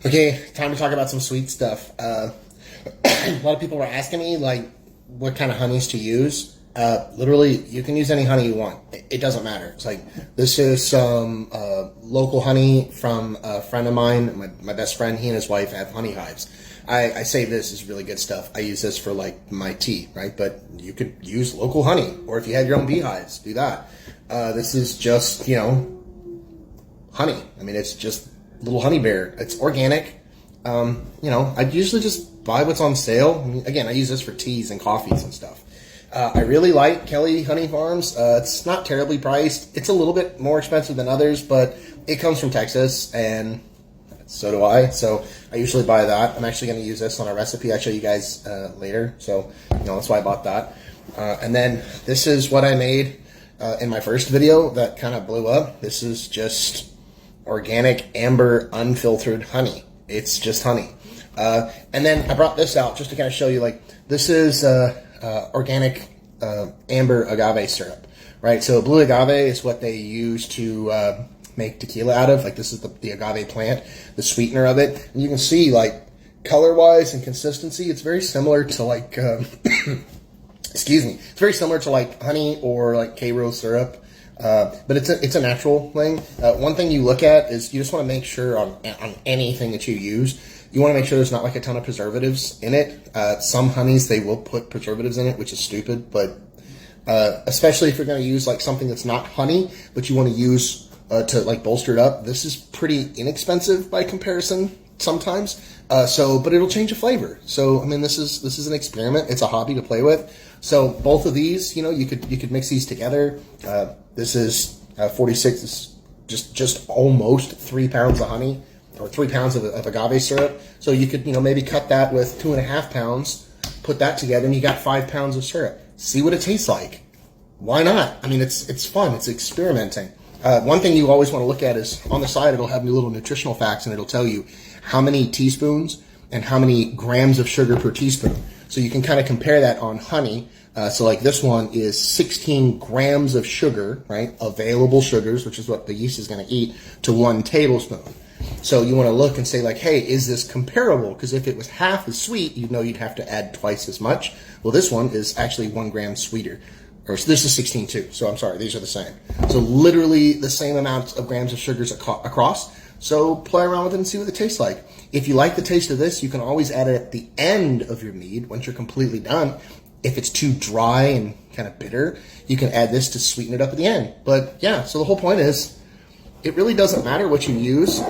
Okay, time to talk about some sweet stuff. A lot of people were asking me, like, what kind of honeys to use. Literally, you can use any honey you want. It doesn't matter. It's like, this is some local honey from a friend of mine, my best friend. He and his wife have honey hives. I say this is really good stuff. I use this for, like, my tea, right? But you could use local honey, or if you have your own beehives, do that. This is just, honey. I mean, it's just little honey bear. It's organic. I usually just buy what's on sale. I mean, again, I use this for teas and coffees and stuff. I really like Kelly Honey Farms. It's not terribly priced. It's a little bit more expensive than others, but it comes from Texas, and so do I. So I usually buy that. I'm actually going to use this on a recipe I'll show you guys later. So, that's why I bought that. And then this is what I made in my first video that kind of blew up. This is just organic amber unfiltered honey. It's just honey. And then I brought this out just to kind of show you, like, this is organic amber agave syrup, right? So blue agave is what they use to make tequila out of. Like, this is the agave plant, the sweetener of it. And you can see, like, color-wise and consistency, it's very similar to, like, excuse me, it's very similar to, like, honey or, like, K-Rose syrup. But it's a natural thing. One thing you look at is you just want to make sure on anything that you use, you want to make sure there's not like a ton of preservatives in it. Some honeys, they will put preservatives in it, which is stupid, but especially if you're going to use like something that's not honey, but you want to use to like bolster it up, this is pretty inexpensive by comparison sometimes. But it'll change the flavor. So I mean, this is an experiment. It's a hobby to play with. So both of these, you could mix these together. This is 46. It's just almost 3 pounds of honey, or 3 pounds of agave syrup. So you could maybe cut that with 2.5 pounds, put that together, and you got 5 pounds of syrup. See what it tastes like. Why not? I mean, it's fun. It's experimenting. One thing you always want to look at is on the side, it'll have little nutritional facts, and it'll tell you how many teaspoons and how many grams of sugar per teaspoon. So you can kind of compare that on honey. So like this one is 16 grams of sugar, right? Available sugars, which is what the yeast is going to eat, to 1 tablespoon. So you want to look and say, like, hey, is this comparable? Because if it was half as sweet, you'd have to add twice as much. Well, this one is actually 1 gram sweeter. Or this is 16 too. So I'm sorry, these are the same. So literally the same amount of grams of sugars across. So play around with it and see what it tastes like. If you like the taste of this, you can always add it at the end of your mead once you're completely done. If it's too dry and kind of bitter, you can add this to sweeten it up at the end. But yeah, so the whole point is, it really doesn't matter what you use.